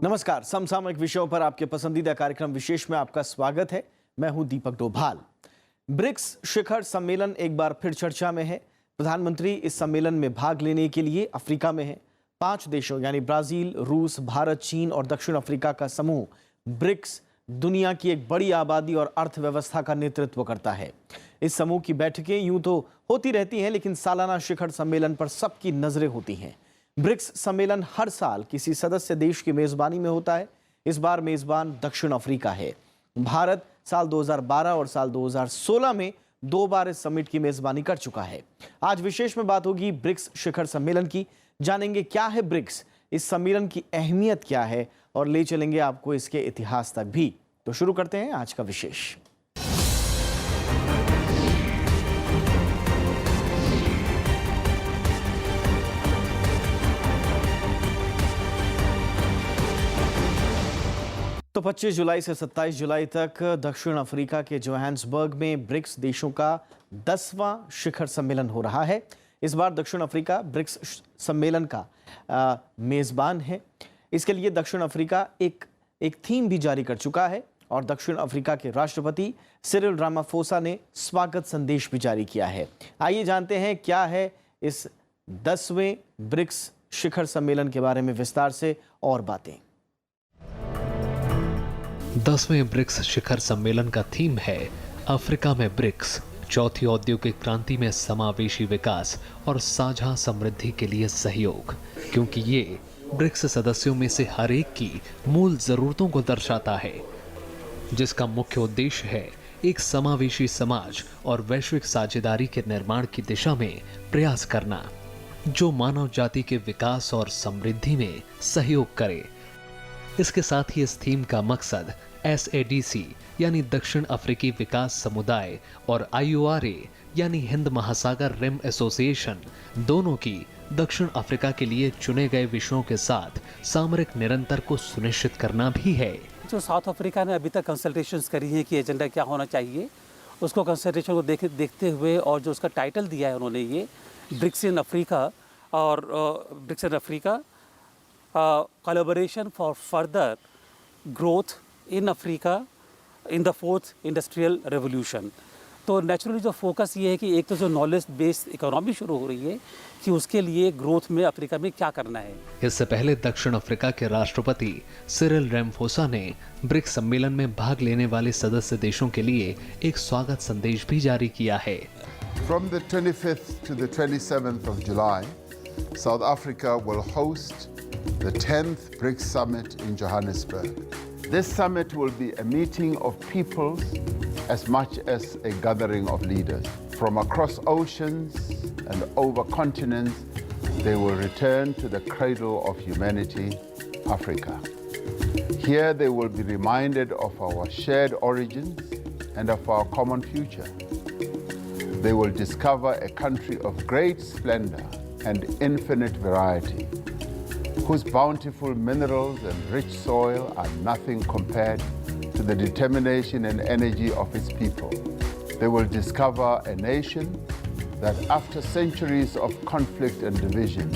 नमस्कार। समसामयिक विषयों पर आपके पसंदीदा कार्यक्रम विशेष में आपका स्वागत है। मैं हूं दीपक डोभाल। ब्रिक्स शिखर सम्मेलन एक बार फिर चर्चा में है। प्रधानमंत्री इस सम्मेलन में भाग लेने के लिए अफ्रीका में हैं। 5 देशों यानी ब्राजील, रूस, भारत, चीन और दक्षिण अफ्रीका का समूह ब्रिक्स दुनिया की एक बड़ी आबादी और अर्थव्यवस्था का नेतृत्व करता है। इस समूह की बैठकें यूं तो होती रहती हैं, लेकिन सालाना शिखर सम्मेलन पर सबकी नजरें होती हैं। ब्रिक्स सम्मेलन हर साल किसी सदस्य देश की मेजबानी में होता है। इस बार मेजबान दक्षिण अफ्रीका है। भारत साल 2012 और साल 2016 में 2 बार इस समिट की मेजबानी कर चुका है। आज विशेष में बात होगी ब्रिक्स शिखर सम्मेलन की। जानेंगे क्या है ब्रिक्स, इस सम्मेलन की अहमियत क्या है और ले चलेंगे आपको इसके इतिहास तक भी। तो शुरू करते हैं आज का विशेष। तो 25 जुलाई से 27 जुलाई तक दक्षिण अफ्रीका के जोहान्सबर्ग में ब्रिक्स देशों का 10वां शिखर सम्मेलन हो रहा है। इस बार दक्षिण अफ्रीका ब्रिक्स सम्मेलन का मेजबान है। इसके लिए दक्षिण अफ्रीका एक थीम भी जारी कर चुका है और दक्षिण अफ्रीका के राष्ट्रपति सिरिल रामाफोसा ने स्वागत संदेश भी जारी किया है। आइए जानते हैं क्या है इस 10वें ब्रिक्स शिखर सम्मेलन के बारे में विस्तार से और बातें। 10वें ब्रिक्स शिखर सम्मेलन का थीम है अफ्रीका में ब्रिक्स, चौथी औद्योगिक क्रांति में समावेशी विकास और साझा समृद्धि के लिए सहयोग। क्योंकि ये ब्रिक्स सदस्यों में से हर एक की मूल जरूरतों को दर्शाता है, जिसका मुख्य उद्देश्य है एक समावेशी समाज और वैश्विक साझेदारी के निर्माण की दिशा में प्रयास करना, जो मानव जाति के विकास और समृद्धि में सहयोग करे। इसके साथ ही इस थीम का मकसद SADC यानी दक्षिण अफ्रीकी विकास समुदाय और IORA यानी हिंद महासागर रिम एसोसिएशन दोनों की दक्षिण अफ्रीका के लिए चुने गए विषयों के साथ सामरिक निरंतर को सुनिश्चित करना भी है। जो साउथ अफ्रीका ने अभी तक कंसल्टेशंस करी है कि एजेंडा क्या होना चाहिए, उसको कंसल्टेशन को देखते हुए और जो उसका टाइटल दिया है उन्होंने, ये ब्रिक्स इन अफ्रीका और BRICS in Africa collaboration for further growth in Africa in the 4th industrial revolution। तो नेचुरली जो फोकस ये है कि एक तो जो नॉलेज बेस्ड इकोनॉमी शुरू हो रही है कि उसके लिए ग्रोथ में अफ्रीका में क्या करना है। इससे पहले दक्षिण अफ्रीका के राष्ट्रपति सिरिल रामाफोसा ने ब्रिक्स सम्मेलन में भाग लेने वाले सदस्य देशों के लिए एक स्वागत संदेश भी जारी किया है। From the 25th to the 27th of July, South Africa will host the 10th BRICS Summit in Johannesburg. This summit will be a meeting of peoples as much as a gathering of leaders. From across oceans and over continents, they will return to the cradle of humanity, Africa. Here they will be reminded of our shared origins and of our common future. They will discover a country of great splendor and infinite variety, whose bountiful minerals and rich soil are nothing compared to the determination and energy of its people. They will discover a nation that after centuries of conflict and division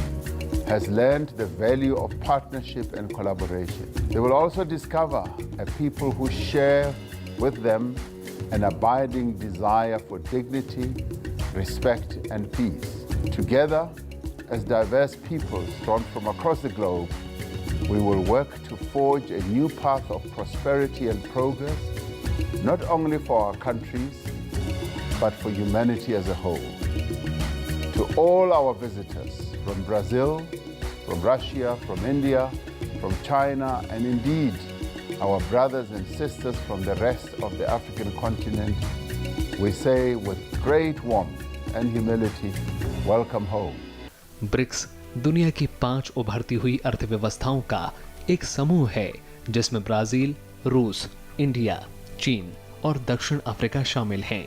has learned the value of partnership and collaboration. They will also discover a people who share with them an abiding desire for dignity, respect and peace. Together, as diverse peoples drawn from across the globe, we will work to forge a new path of prosperity and progress, not only for our countries, but for humanity as a whole. To all our visitors from Brazil, from Russia, from India, from China, and indeed our brothers and sisters from the rest of the African continent, we say with great warmth and humility, welcome home. BRICS दुनिया की 5 उभरती हुई अर्थव्यवस्थाओं का एक समूह है, जिसमें ब्राजील, रूस, इंडिया, चीन और दक्षिण अफ्रीका शामिल हैं।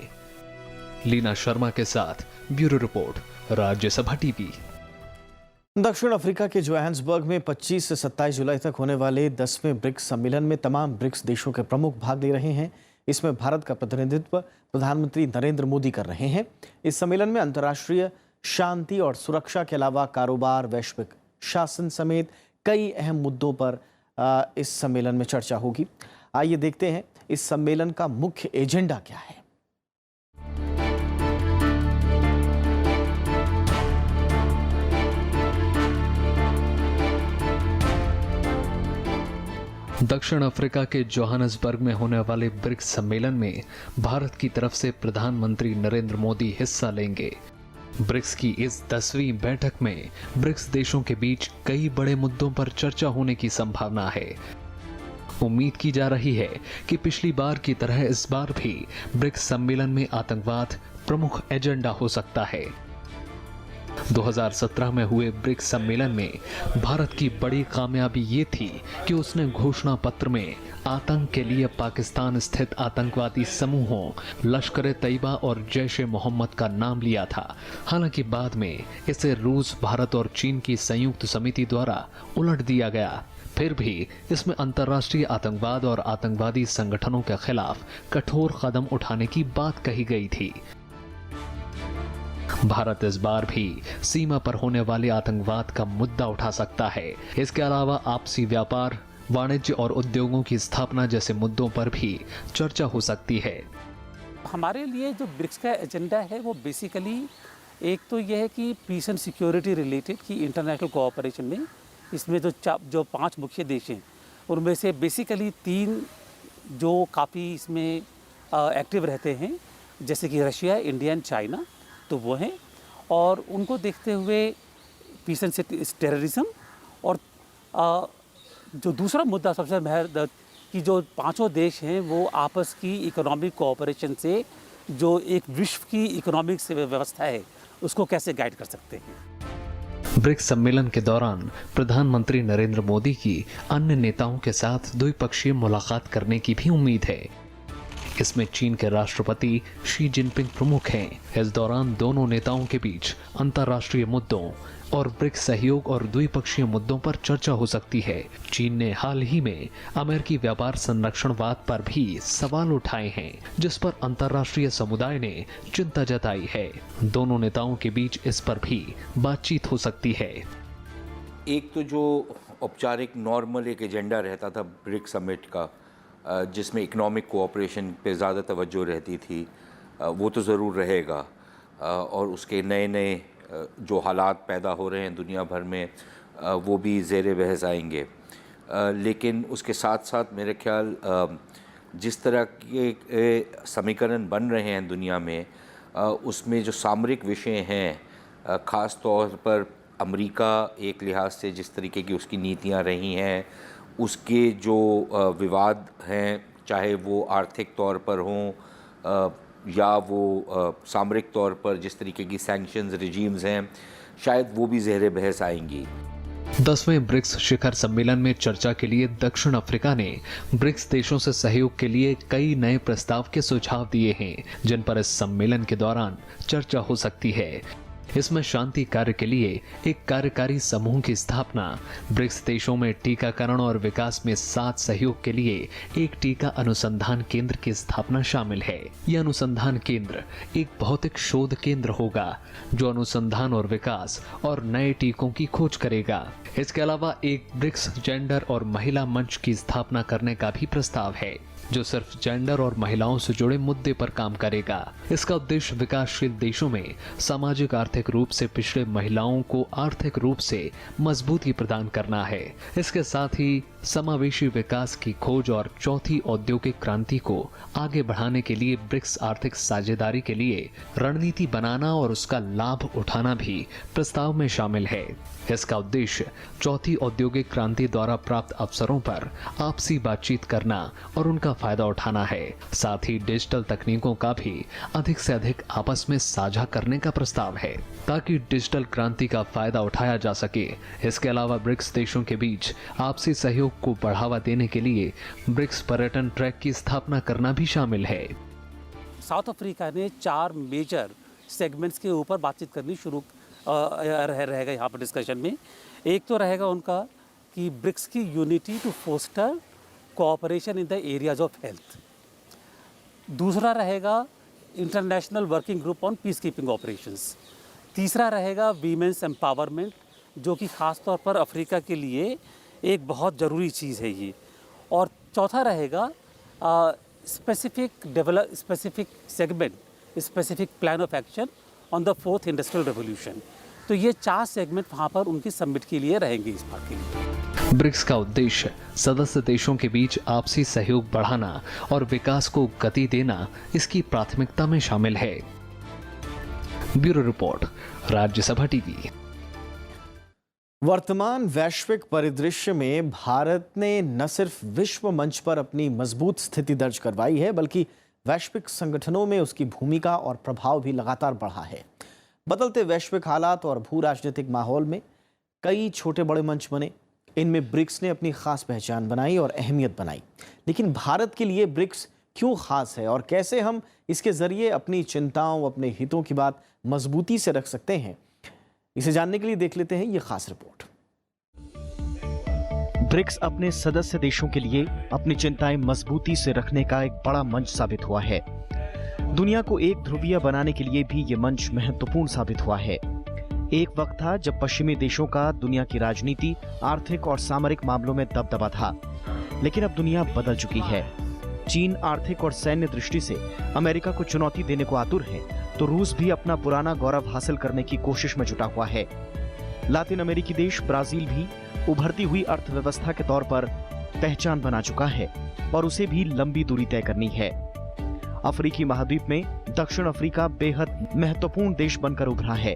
लीना शर्मा के साथ ब्यूरो रिपोर्ट, राज्यसभा टीवी। दक्षिण अफ्रीका के जोहान्सबर्ग में 25 से 27 जुलाई तक होने वाले 10वें ब्रिक्स सम्मेलन में तमाम ब्रिक्स देशों के प्रमुख भाग ले रहे हैं। इसमें भारत का प्रतिनिधित्व प्रधानमंत्री नरेंद्र मोदी कर रहे हैं। इस सम्मेलन में अंतर्राष्ट्रीय शांति और सुरक्षा के अलावा कारोबार, वैश्विक शासन समेत कई अहम मुद्दों पर इस सम्मेलन में चर्चा होगी। आइए देखते हैं इस सम्मेलन का मुख्य एजेंडा क्या है। दक्षिण अफ्रीका के जोहानसबर्ग में होने वाले ब्रिक्स सम्मेलन में भारत की तरफ से प्रधानमंत्री नरेंद्र मोदी हिस्सा लेंगे। ब्रिक्स की इस 10वीं बैठक में ब्रिक्स देशों के बीच कई बड़े मुद्दों पर चर्चा होने की संभावना है। उम्मीद की जा रही है कि पिछली बार की तरह इस बार भी ब्रिक्स सम्मेलन में आतंकवाद प्रमुख एजेंडा हो सकता है। 2017 में हुए ब्रिक्स सम्मेलन में भारत की बड़ी कामयाबी ये थी कि उसने घोषणा पत्र में आतंक के लिए पाकिस्तान स्थित आतंकवादी समूहों लश्कर-ए-तैयबा और जैश-ए-मोहम्मद का नाम लिया था। हालांकि बाद में इसे रूस, भारत और चीन की संयुक्त समिति द्वारा उलट दिया गया। फिर भी इसमें अंतर्राष्ट्रीय आतंकवाद और आतंकवादी संगठनों के खिलाफ कठोर कदम उठाने की बात कही गई थी। भारत इस बार भी सीमा पर होने वाले आतंकवाद का मुद्दा उठा सकता है। इसके अलावा आपसी व्यापार, वाणिज्य और उद्योगों की स्थापना जैसे मुद्दों पर भी चर्चा हो सकती है। हमारे लिए जो ब्रिक्स का एजेंडा है वो बेसिकली एक तो यह है कि पीस एंड सिक्योरिटी रिलेटेड की इंटरनेशनल कोऑपरेशन में इसमें जो 5 मुख्य देश हैं उनमें से बेसिकली 3 जो काफ़ी इसमें एक्टिव रहते हैं, जैसे कि रशिया, इंडिया एंड चाइना, तो वो हैं। और उनको देखते हुए पीस एंड टेररिज्म और जो दूसरा मुद्दा सबसे महत्वपूर्ण कि जो 5 देश हैं वो आपस की इकोनॉमिक कोऑपरेशन से जो एक विश्व की इकोनॉमिक व्यवस्था है उसको कैसे गाइड कर सकते हैं। ब्रिक्स सम्मेलन के दौरान प्रधानमंत्री नरेंद्र मोदी की अन्य नेताओं के साथ द्विपक्षीय मुलाकात करने की भी उम्मीद है। इसमें चीन के राष्ट्रपति शी जिनपिंग प्रमुख हैं। इस दौरान दोनों नेताओं के बीच अंतर्राष्ट्रीय मुद्दों और ब्रिक्स सहयोग और द्विपक्षीय मुद्दों पर चर्चा हो सकती है। चीन ने हाल ही में अमेरिकी व्यापार संरक्षणवाद पर भी सवाल उठाए हैं, जिस पर अंतर्राष्ट्रीय समुदाय ने चिंता जताई है। दोनों नेताओं के बीच इस पर भी बातचीत हो सकती है। एक तो जो औपचारिक नॉर्मल एक एजेंडा रहता था ब्रिक्स समिट का, जिसमें इकोनॉमिक कोऑपरेशन पे ज़्यादा तवज्जो रहती थी, वो तो ज़रूर रहेगा। और उसके नए नए जो हालात पैदा हो रहे हैं दुनिया भर में, वो भी ज़ेरे बहस आएंगे। लेकिन उसके साथ साथ मेरे ख्याल जिस तरह के समीकरण बन रहे हैं दुनिया में, उसमें जो सामरिक विषय हैं, ख़ास तौर पर अमेरिका एक लिहाज से जिस तरीके की उसकी नीतियां रही हैं, उसके जो विवाद हैं, चाहे वो आर्थिक तौर पर हों या वो सामरिक तौर पर जिस तरीके की सैंक्शंस रिजीम्स हैं, शायद वो भी ज़ेरे बहस आएंगी। 10वें ब्रिक्स शिखर सम्मेलन में चर्चा के लिए दक्षिण अफ्रीका ने ब्रिक्स देशों से सहयोग के लिए कई नए प्रस्ताव के सुझाव दिए हैं, जिन पर इस सम्मेलन के दौरान चर्चा हो सकती है। इसमें शांति कार्य के लिए एक कार्यकारी समूह की स्थापना, ब्रिक्स देशों में टीकाकरण और विकास में साथ सहयोग के लिए एक टीका अनुसंधान केंद्र की स्थापना शामिल है। यह अनुसंधान केंद्र एक भौतिक शोध केंद्र होगा जो अनुसंधान और विकास और नए टीकों की खोज करेगा। इसके अलावा एक ब्रिक्स जेंडर और महिला मंच की स्थापना करने का भी प्रस्ताव है, जो सिर्फ जेंडर और महिलाओं से जुड़े मुद्दे पर काम करेगा। इसका उद्देश्य विकासशील देशों में सामाजिक आर्थिक रूप से पिछड़े महिलाओं को आर्थिक रूप से मजबूती प्रदान करना है। इसके साथ ही समावेशी विकास की खोज और चौथी औद्योगिक क्रांति को आगे बढ़ाने के लिए ब्रिक्स आर्थिक साझेदारी के लिए रणनीति बनाना और उसका लाभ उठाना भी प्रस्ताव में शामिल है। इसका उद्देश्य चौथी औद्योगिक क्रांति द्वारा प्राप्त अवसरों पर आपसी बातचीत करना और उनका फायदा उठाना है। साथ ही डिजिटल तकनीकों का भी अधिक से अधिक आपस में साझा करने का प्रस्ताव है, ताकि डिजिटल क्रांति का फायदा उठाया जा सके। इसके अलावा ब्रिक्स देशों के बीच आपसी सहयोग को बढ़ावा देने के लिए ब्रिक्स पर्यटन ट्रैक की स्थापना करना भी शामिल है। साउथ अफ्रीका ने 4 मेजर सेगमेंट्स के ऊपर बातचीत करनी शुरू रहेगा यहाँ पर डिस्कशन में। एक तो रहेगा उनका कि ब्रिक्स की unity to foster cooperation in the areas of health. दूसरा रहेगा international working group on peace keeping operations. तीसरा रहेगा वीमेंस एम्पावरमेंट, जो कि ख़ास तौर पर अफ्रीका के लिए एक बहुत ज़रूरी चीज़ है ये। और चौथा रहेगा specific segment, specific plan of action on the 4th industrial revolution. तो ये 4 सेगमेंट वहाँ पर उनकी समिट के लिए रहेंगे इस बात के लिए। ब्रिक्स का उद्देश्य सदस्य देशों के बीच आपसी सहयोग बढ़ाना और विकास को गति देना इसकी प्राथमिकता में शामिल है। Bureau report, Rajya Sabha TV. वर्तमान वैश्विक परिदृश्य में भारत ने न सिर्फ विश्व मंच पर अपनी मजबूत स्थिति दर्ज करवाई है, बल्कि वैश्विक संगठनों में उसकी भूमिका और प्रभाव भी लगातार बढ़ा है। बदलते वैश्विक हालात और भू राजनीतिक माहौल में कई छोटे बड़े मंच बने। इनमें ब्रिक्स ने अपनी खास पहचान बनाई और अहमियत बनाई। लेकिन भारत के लिए ब्रिक्स क्यों खास है और कैसे हम इसके जरिए अपनी चिंताओं, अपने हितों की बात मजबूती से रख सकते हैं, इसे जानने के लिए देख लेते हैं ये खास रिपोर्ट। ब्रिक्स अपने सदस्य देशों के लिए अपनी चिंताएं मजबूती से रखने का एक बड़ा मंच साबित हुआ है। दुनिया को एक ध्रुवीय बनाने के लिए भी ये मंच महत्वपूर्ण साबित हुआ है। एक वक्त था जब पश्चिमी देशों का दुनिया की राजनीति, आर्थिक और सामरिक मामलों में दबदबा था, लेकिन अब दुनिया बदल चुकी है। चीन आर्थिक और सैन्य दृष्टि से अमेरिका को चुनौती देने को आतुर है, तो रूस भी अपना पुराना गौरव हासिल करने की कोशिश में जुटा हुआ है। लातिन अमेरिकी देश ब्राजील भी उभरती हुई अर्थव्यवस्था के तौर पर पहचान बना चुका है और उसे भी लंबी दूरी तय करनी है। अफ्रीकी महाद्वीप में दक्षिण अफ्रीका बेहद महत्वपूर्ण देश बनकर उभरा है।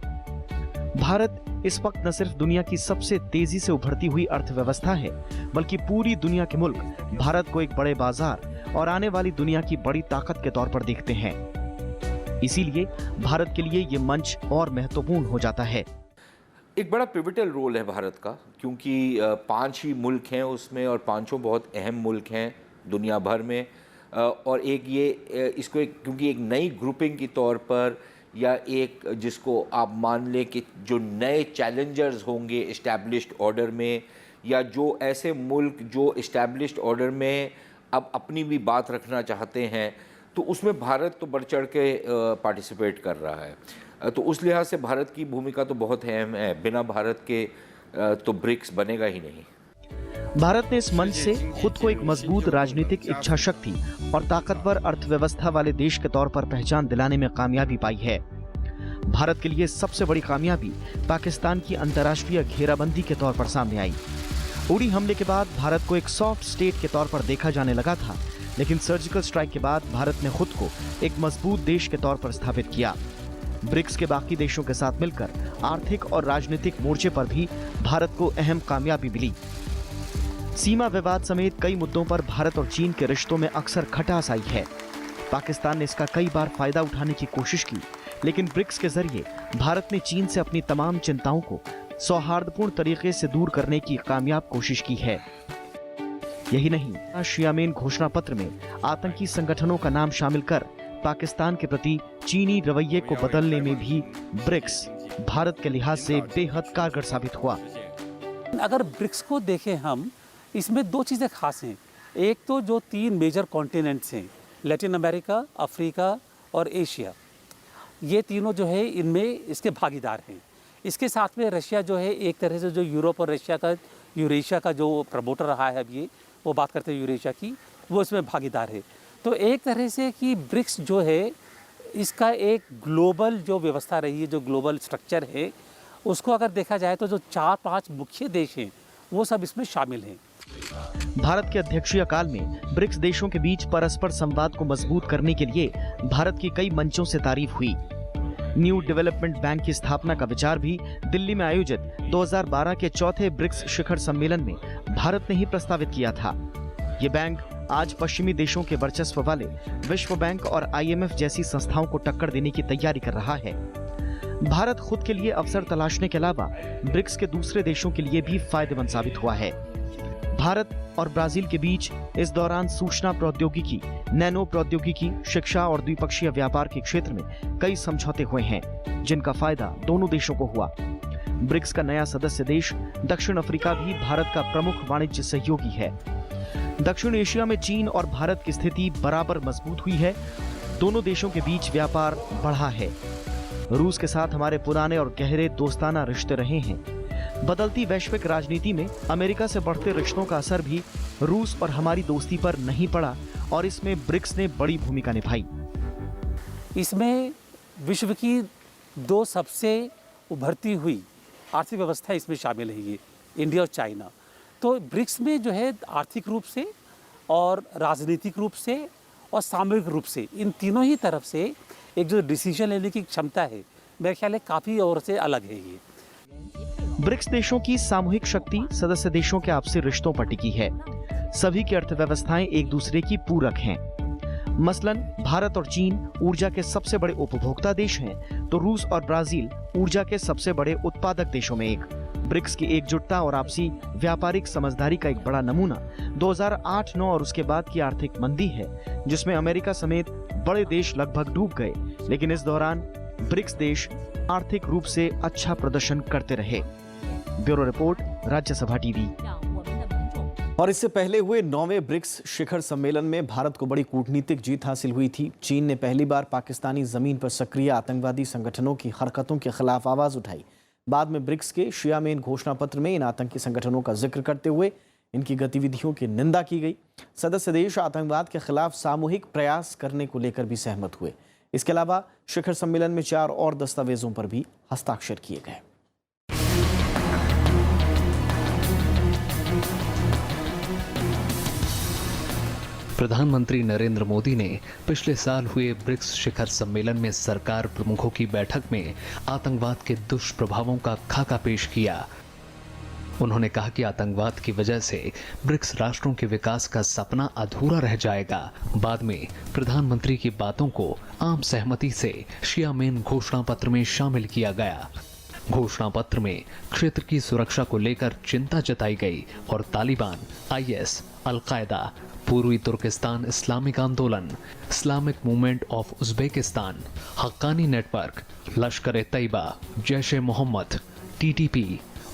भारत इस वक्त न सिर्फ दुनिया की सबसे तेजी से उभरती हुई अर्थव्यवस्था है, बल्कि पूरी दुनिया के मुल्क भारत को एक बड़े बाजार और आने वाली दुनिया की बड़ी ताकत के तौर पर देखते हैं। इसीलिए भारत के लिए ये मंच और महत्वपूर्ण हो जाता है। एक बड़ा पिवटल रोल है भारत का, क्योंकि 5 ही मुल्क हैं उसमें और 5 बहुत अहम मुल्क हैं दुनिया भर में। और एक ये इसको क्योंकि एक नई ग्रुपिंग के तौर पर, या एक जिसको आप मान लें कि जो नए चैलेंजर्स होंगे इस्टेब्लिश्ड ऑर्डर में, या जो ऐसे मुल्क जो इस्टेब्लिश्ड ऑर्डर में अब अपनी भी बात रखना चाहते हैं, तो उसमें भारत तो बढ़ चढ़ के पार्टिसिपेट कर रहा है। तो उस लिहाज से भारत की भूमिका तो बहुत अहम है। बिना भारत के तो ब्रिक्स बनेगा ही नहीं। भारत ने इस मंच से खुद को एक मजबूत राजनीतिक इच्छा शक्ति और ताकतवर अर्थव्यवस्था वाले देश के तौर पर पहचान दिलाने में कामयाबी पाई है। भारत के लिए सबसे बड़ी कामयाबी पाकिस्तान की अंतर्राष्ट्रीय घेराबंदी के तौर पर सामने आई। उड़ी हमले के बाद भारत को एक सॉफ्ट स्टेट के तौर पर देखा जाने लगा था, लेकिन सर्जिकल स्ट्राइक के बाद भारत ने खुद को एक मजबूत देश के तौर पर स्थापित किया। ब्रिक्स के बाकी देशों के साथ मिलकर आर्थिक और राजनीतिक मोर्चे पर भी भारत को अहम कामयाबी मिली। सीमा विवाद समेत कई मुद्दों पर भारत और चीन के रिश्तों में अक्सर खटास आई है। पाकिस्तान ने इसका कई बार फायदा उठाने की कोशिश की, लेकिन ब्रिक्स के जरिए भारत ने चीन से अपनी तमाम चिंताओं को सौहार्दपूर्ण तरीके से दूर करने की कामयाब कोशिश की है। यही नहीं, शियामेन घोषणा पत्र में आतंकी संगठनों का नाम शामिल कर पाकिस्तान के प्रति चीनी रवैये को बदलने में भी ब्रिक्स भारत के लिहाज से बेहद कारगर साबित हुआ। अगर ब्रिक्स को देखें हम, इसमें 2 चीज़ें खास हैं। एक तो जो 3 मेजर कॉन्टिनेंट्स हैं, लैटिन अमेरिका, अफ्रीका और एशिया, ये तीनों जो है इनमें इसके भागीदार हैं। इसके साथ में रशिया जो है एक तरह से जो यूरोप और रशिया का यूरेशिया का जो प्रमोटर रहा है, अब ये वो बात करते हैं यूरेशिया की, वो इसमें भागीदार है। तो एक तरह से कि ब्रिक्स जो है इसका एक ग्लोबल जो व्यवस्था रही है, जो ग्लोबल स्ट्रक्चर है, उसको अगर देखा जाए तो जो 4-5 मुख्य देश हैं वो सब इसमें शामिल हैं। भारत के अध्यक्षीय काल में ब्रिक्स देशों के बीच परस्पर संवाद को मजबूत करने के लिए भारत की कई मंचों से तारीफ हुई। न्यू डेवलपमेंट बैंक की स्थापना का विचार भी दिल्ली में आयोजित 2012 के 4थे ब्रिक्स शिखर सम्मेलन में भारत ने ही प्रस्तावित किया था। ये बैंक आज पश्चिमी देशों के वर्चस्व वाले विश्व बैंक और IMF जैसी संस्थाओं को टक्कर देने की तैयारी कर रहा है। भारत खुद के लिए अवसर तलाशने के अलावा ब्रिक्स के दूसरे देशों के लिए भी फायदेमंद साबित हुआ है। भारत और ब्राजील के बीच इस दौरान सूचना प्रौद्योगिकी, नैनो प्रौद्योगिकी, शिक्षा और द्विपक्षीय व्यापार के क्षेत्र में कई समझौते हुए हैं, जिनका फायदा दोनों देशों को हुआ। ब्रिक्स का नया सदस्य देश दक्षिण अफ्रीका भी भारत का प्रमुख वाणिज्य सहयोगी है। दक्षिण एशिया में चीन और भारत की स्थिति बराबर मजबूत हुई है। दोनों देशों के बीच व्यापार बढ़ा है। रूस के साथ हमारे पुराने और गहरे दोस्ताना रिश्ते रहे हैं। बदलती वैश्विक राजनीति में अमेरिका से बढ़ते रिश्तों का असर भी रूस और हमारी दोस्ती पर नहीं पड़ा और इसमें ब्रिक्स ने बड़ी भूमिका निभाई। इसमें विश्व की 2 सबसे उभरती हुई आर्थिक व्यवस्था इसमें शामिल है, ये इंडिया और चाइना। तो ब्रिक्स में जो है आर्थिक रूप से और राजनीतिक रूप से और सामरिक रूप से, इन तीनों ही तरफ से एक जो डिसीजन लेने की क्षमता है, मेरे ख्याल है काफ़ी और से अलग है ये। ब्रिक्स देशों की सामूहिक शक्ति सदस्य देशों के आपसी रिश्तों पर टिकी है। सभी की अर्थव्यवस्थाएं एक दूसरे की पूरक हैं। मसलन भारत और चीन ऊर्जा के सबसे बड़े उपभोक्ता देश हैं, तो रूस और ब्राजील ऊर्जा के सबसे बड़े उत्पादक देशों में एक। ब्रिक्स की एकजुटता और आपसी व्यापारिक समझदारी का एक बड़ा नमूना 2008-9 और उसके बाद की आर्थिक मंदी है, जिसमें अमेरिका समेत बड़े देश लगभग डूब गए, लेकिन इस दौरान ब्रिक्स देश आर्थिक रूप से अच्छा प्रदर्शन करते रहे। Bureau report, Rajya Sabha TV. और इससे पहले हुए 9वें ब्रिक्स शिखर सम्मेलन में भारत को बड़ी कूटनीतिक जीत हासिल हुई थी। चीन ने पहली बार पाकिस्तानी जमीन पर सक्रिय आतंकवादी संगठनों की हरकतों के खिलाफ आवाज उठाई। बाद में ब्रिक्स के शीयामेन घोषणा पत्र में इन आतंकी संगठनों का जिक्र करते हुए इनकी गतिविधियों की निंदा की गई। सदस्य देश आतंकवाद के खिलाफ सामूहिक प्रयास करने को लेकर भी सहमत हुए। इसके अलावा शिखर सम्मेलन में 4 और दस्तावेजों पर भी हस्ताक्षर किए गए। प्रधानमंत्री नरेंद्र मोदी ने पिछले साल हुए ब्रिक्स शिखर सम्मेलन में सरकार प्रमुखों की बैठक में आतंकवाद के दुष्प्रभावों का खाका पेश किया। उन्होंने कहा कि आतंकवाद की वजह से ब्रिक्स राष्ट्रों के विकास का सपना अधूरा रह जाएगा। बाद में प्रधानमंत्री की बातों को आम सहमति से शीयामेन घोषणा पत्र में शामिल किया गया। घोषणा पत्र में क्षेत्र की सुरक्षा को लेकर चिंता जताई गई और तालिबान, IS, अल-कायदा, पूर्वी तुर्किस्तान इस्लामिक आंदोलन, Islamic movement of Uzbekistan, Haqqani network, Lashkar Taiba, Jaish A Mohammad, TTP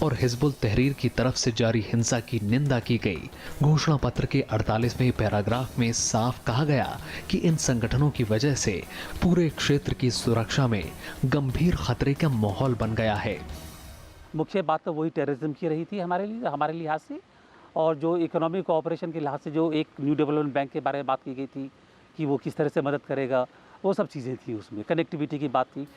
और हिजबुल तहरीर की तरफ से जारी हिंसा की निंदा की गई। घोषणा पत्र के 48वें पैराग्राफ में साफ कहा गया कि इन संगठनों की वजह से पूरे क्षेत्र की सुरक्षा में गंभीर खतरे का माहौल बन गया है। मुख्य बात तो वही टेररिज्म की रही थी हमारे लिहाज से, और जो इकोनॉमिक कोऑपरेशन के लिहाज से जो एक न्यू डेवलपमेंट बैंक के बारे में बात की गई थी कि वो किस तरह से मदद करेगा, वो सब चीज़ें थी, उसमें कनेक्टिविटी की बात थी।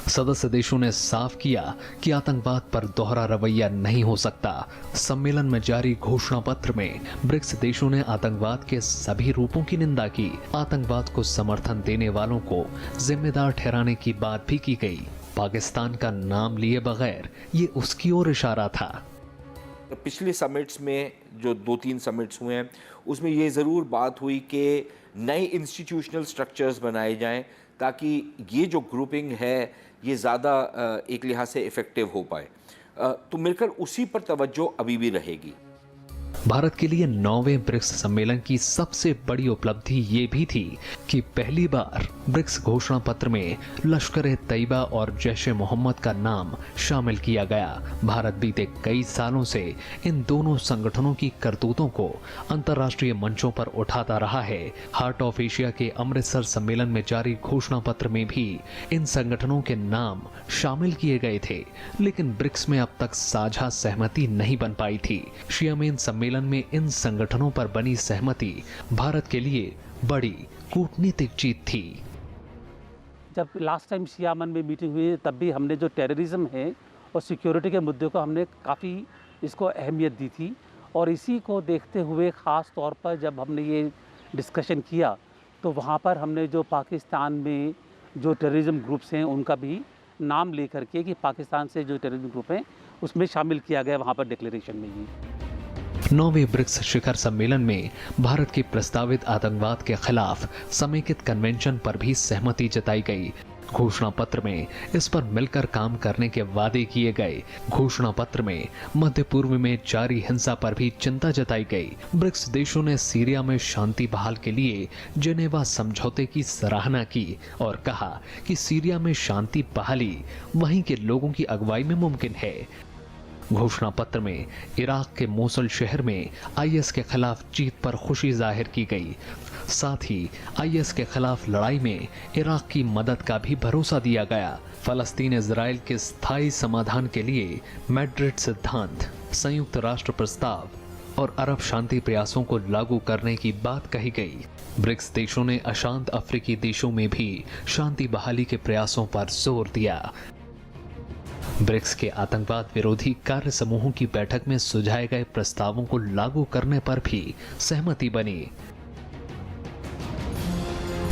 सदस्य देशों ने साफ किया कि आतंकवाद पर दोहरा रवैया नहीं हो सकता। सम्मेलन में जारी घोषणा पत्र में ब्रिक्स देशों ने आतंकवाद के सभी रूपों की निंदा की। आतंकवाद को समर्थन देने वालों को जिम्मेदार ठहराने की बात भी की गई। पाकिस्तान का नाम लिए बगैर ये उसकी ओर इशारा था। पिछले समिट्स में जो 2-3 समिट्स हुए हैं उसमें ये ज़रूर बात हुई कि नए इंस्टीट्यूशनल स्ट्रक्चर्स बनाए जाएं ताकि ये जो ग्रुपिंग है ये ज़्यादा एक लिहाज से इफ़ेक्टिव हो पाए। तो मिलकर उसी पर तवज्जो अभी भी रहेगी। भारत के लिए 9वें ब्रिक्स सम्मेलन की सबसे बड़ी उपलब्धि ये भी थी कि पहली बार ब्रिक्स घोषणा पत्र में लश्कर तैयबा और जैश ए मोहम्मद का नाम शामिल किया गया। भारत बीते कई सालों से इन दोनों संगठनों की करतूतों को अंतर्राष्ट्रीय मंचों पर उठाता रहा है। हार्ट ऑफ एशिया के अमृतसर सम्मेलन में जारी घोषणा पत्र में भी इन संगठनों के नाम शामिल किए गए थे, लेकिन ब्रिक्स में अब तक साझा सहमति नहीं बन पाई थी। शीयामेन सम्मेलन में इन संगठनों पर बनी सहमति भारत के लिए बड़ी कूटनीतिक जीत थी। जब लास्ट टाइम शियामन में मीटिंग हुई तब भी हमने जो टेररिज्म है और सिक्योरिटी के मुद्दे को हमने काफ़ी इसको अहमियत दी थी, और इसी को देखते हुए ख़ास तौर पर जब हमने ये डिस्कशन किया तो वहाँ पर हमने जो पाकिस्तान में जो टेररिज्म ग्रुप्स हैं उनका भी नाम लेकर के कि पाकिस्तान से जो टेररिज्म ग्रुप हैं उसमें शामिल किया गया वहाँ पर डिक्लेरेशन में ही। 9वें ब्रिक्स शिखर सम्मेलन में भारत के प्रस्तावित आतंकवाद के खिलाफ समेकित कन्वेंशन पर भी सहमति जताई गई। घोषणा पत्र में इस पर मिलकर काम करने के वादे किए गए। घोषणा पत्र में मध्य पूर्व में जारी हिंसा पर भी चिंता जताई गई। ब्रिक्स देशों ने सीरिया में शांति बहाल के लिए जेनेवा समझौते की सराहना की और कहा कि सीरिया में शांति बहाली वहीं के लोगों की अगुवाई में मुमकिन है। घोषणा पत्र में इराक के मोसुल शहर में आईएस के खिलाफ जीत पर खुशी जाहिर की गई। साथ ही आईएस के खिलाफ लड़ाई में इराक की मदद का भी भरोसा दिया गया। फलस्तीन इजराइल के स्थायी समाधान के लिए मैड्रिड सिद्धांत, संयुक्त राष्ट्र प्रस्ताव और अरब शांति प्रयासों को लागू करने की बात कही गई। ब्रिक्स देशों ने अशांत अफ्रीकी देशों में भी शांति बहाली के प्रयासों पर जोर दिया। ब्रिक्स के आतंकवाद विरोधी कार्य समूहों की बैठक में सुझाए गए प्रस्तावों को लागू करने पर भी सहमति बनी।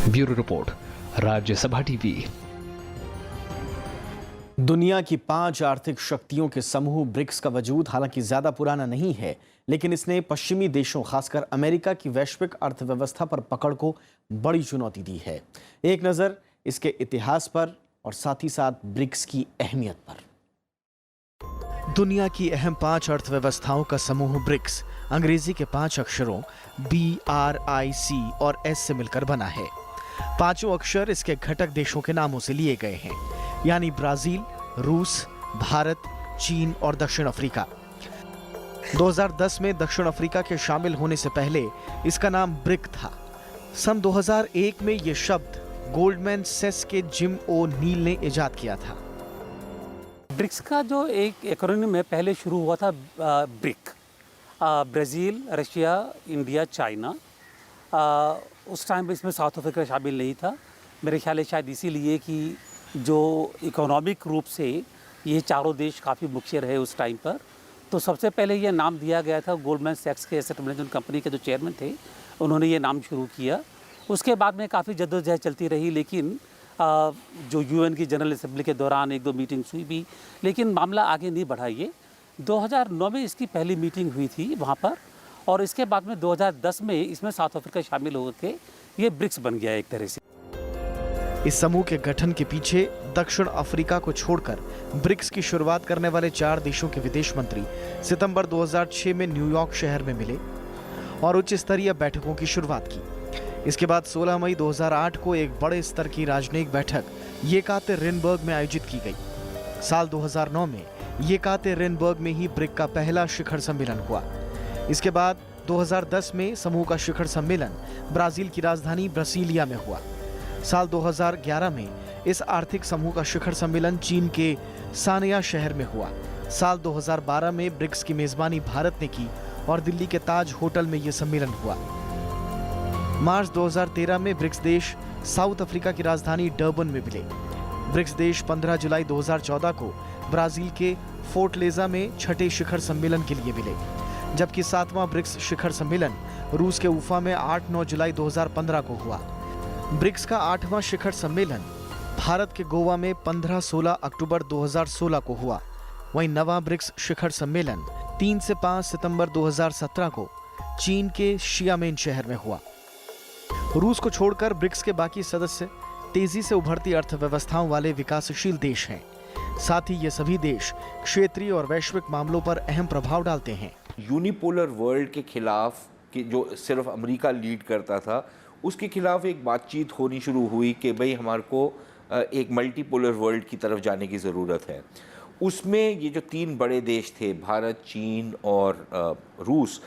Bureau report, Rajya Sabha TV. दुनिया की 5 आर्थिक शक्तियों के समूह ब्रिक्स का वजूद हालांकि ज्यादा पुराना नहीं है, लेकिन इसने पश्चिमी देशों खासकर अमेरिका की वैश्विक अर्थव्यवस्था पर पकड़ को बड़ी चुनौती दी है। एक नजर इसके इतिहास पर और साथ ही साथ ब्रिक्स की अहमियत पर। दुनिया की अहम 5 अर्थव्यवस्थाओं का समूह ब्रिक्स अंग्रेजी के 5 अक्षरों BRIC और S से मिलकर बना है। पांचों अक्षर इसके घटक देशों के नामों से लिए गए हैं, यानी ब्राजील, रूस, भारत, चीन और दक्षिण अफ्रीका। 2010 में दक्षिण अफ्रीका के शामिल होने से पहले इसका नाम ब्रिक था। सन 2001 में यह शब्द गोल्डमैन सैक्स के जिम ओ नील ने इजाद किया था। ब्रिक्स का जो एक एक्रोनिम है पहले शुरू हुआ था brick, Brazil, Russia, India, China. उस टाइम पे इसमें साउथ अफ्रीका शामिल नहीं था। मेरे ख्याल है शायद इसीलिए कि जो इकोनॉमिक रूप से ये चारों देश काफ़ी मुख्य रहे उस टाइम पर, तो सबसे पहले ये नाम दिया गया था गोल्डमैन सैक्स के एसेट मैनेजमेंट कंपनी के जो चेयरमैन थे, उन्होंने ये नाम शुरू किया। उसके बाद में काफ़ी जद्दोजहद चलती रही, लेकिन जो यूएन की जनरल असेंबली के दौरान 1-2 मीटिंग्स हुई भी, लेकिन मामला आगे नहीं बढ़ा। ये 2009 में इसकी पहली मीटिंग हुई थी वहाँ पर, और इसके बाद में 2010 में इसमें साउथ अफ्रीका शामिल होकर ये ब्रिक्स बन गया एक तरह से। इस समूह के गठन के पीछे दक्षिण अफ्रीका को छोड़कर ब्रिक्स की शुरुआत करने वाले 4 देशों के विदेश मंत्री सितंबर 2006 में न्यूयॉर्क शहर में मिले और उच्च स्तरीय बैठकों की शुरुआत की। इसके बाद 16 मई 2008 को एक बड़े स्तर की राजनयिक बैठक येकातेरिनबर्ग में आयोजित की गई। साल 2009 में येकातेरिनबर्ग में ही ब्रिक का पहला शिखर सम्मेलन हुआ। इसके बाद 2010 में समूह का शिखर सम्मेलन ब्राजील की राजधानी ब्रासिलिया में हुआ। साल 2011 में इस आर्थिक समूह का शिखर सम्मेलन चीन के सानिया शहर में हुआ। साल 2012 में ब्रिक्स की मेजबानी भारत ने की और दिल्ली के ताज होटल में यह सम्मेलन हुआ। मार्च 2013 में ब्रिक्स देश साउथ अफ्रीका की राजधानी डर्बन में मिले। ब्रिक्स देश 15 जुलाई 2014 को ब्राजील के फोर्टलेजा में छठे शिखर सम्मेलन के लिए मिले, जबकि 7वां ब्रिक्स शिखर सम्मेलन रूस के उफा में 8-9 जुलाई 2015 को हुआ। ब्रिक्स का 8वां शिखर सम्मेलन भारत के गोवा में 15-16 अक्टूबर 2016 को हुआ। वहीं 9वां ब्रिक्स शिखर सम्मेलन 3 से 5 सितंबर 2017 को चीन के शियामेन शहर में हुआ। रूस को छोड़कर ब्रिक्स के बाकी सदस्य तेजी से उभरती अर्थव्यवस्थाओं वाले विकासशील देश हैं। साथ ही ये सभी देश क्षेत्रीय और वैश्विक मामलों पर अहम प्रभाव डालते हैं। यूनिपोलर वर्ल्ड के खिलाफ कि जो सिर्फ अमेरिका लीड करता था, उसके खिलाफ एक बातचीत होनी शुरू हुई कि भाई हमारे को एक मल्टीपोलर वर्ल्ड की तरफ जाने की ज़रूरत है। उसमें ये जो 3 बड़े देश थे, भारत, चीन और रूस,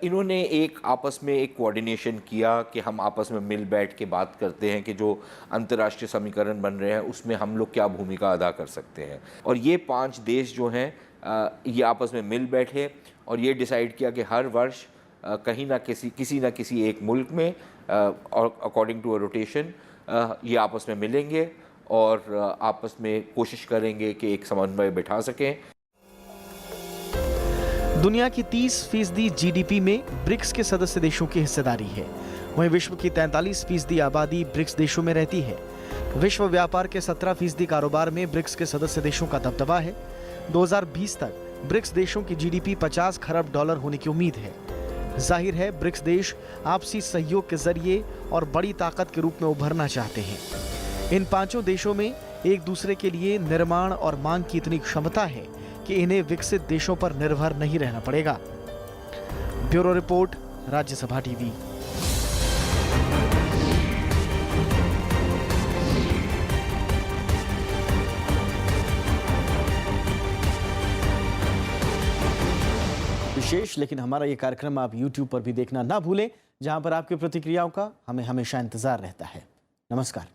इन्होंने एक आपस में एक कोऑर्डिनेशन किया कि हम आपस में मिल बैठ के बात करते हैं कि जो अंतर्राष्ट्रीय समीकरण बन रहे हैं उसमें हम लोग क्या भूमिका अदा कर सकते हैं। और ये 5 देश जो हैं ये आपस में मिल बैठे और ये डिसाइड किया कि हर वर्ष कहीं ना किसी एक मुल्क में और अकॉर्डिंग टू अ रोटेशन ये आपस में मिलेंगे और आपस में कोशिश करेंगे कि एक समन्वय बिठा सकें। दुनिया की 30% जीडीपी में ब्रिक्स के सदस्य देशों की हिस्सेदारी है। वहीं विश्व की 43% आबादी ब्रिक्स देशों में रहती है। विश्व व्यापार के 17% कारोबार में ब्रिक्स के सदस्य देशों का दबदबा है। 2020 तक ब्रिक्स देशों की जीडीपी $50 खरब होने की उम्मीद है। जाहिर है ब्रिक्स देश आपसी सहयोग के जरिए और बड़ी ताकत के रूप में उभरना चाहते हैं। इन 5 देशों में एक दूसरे के लिए निर्माण और मांग की इतनी क्षमता है कि इन्हें विकसित देशों पर निर्भर नहीं रहना पड़ेगा। Bureau report, Rajya Sabha TV. विशेष, लेकिन हमारा ये कार्यक्रम आप YouTube पर भी देखना ना भूलें, जहां पर आपकी प्रतिक्रियाओं का हमें हमेशा इंतजार रहता है। नमस्कार।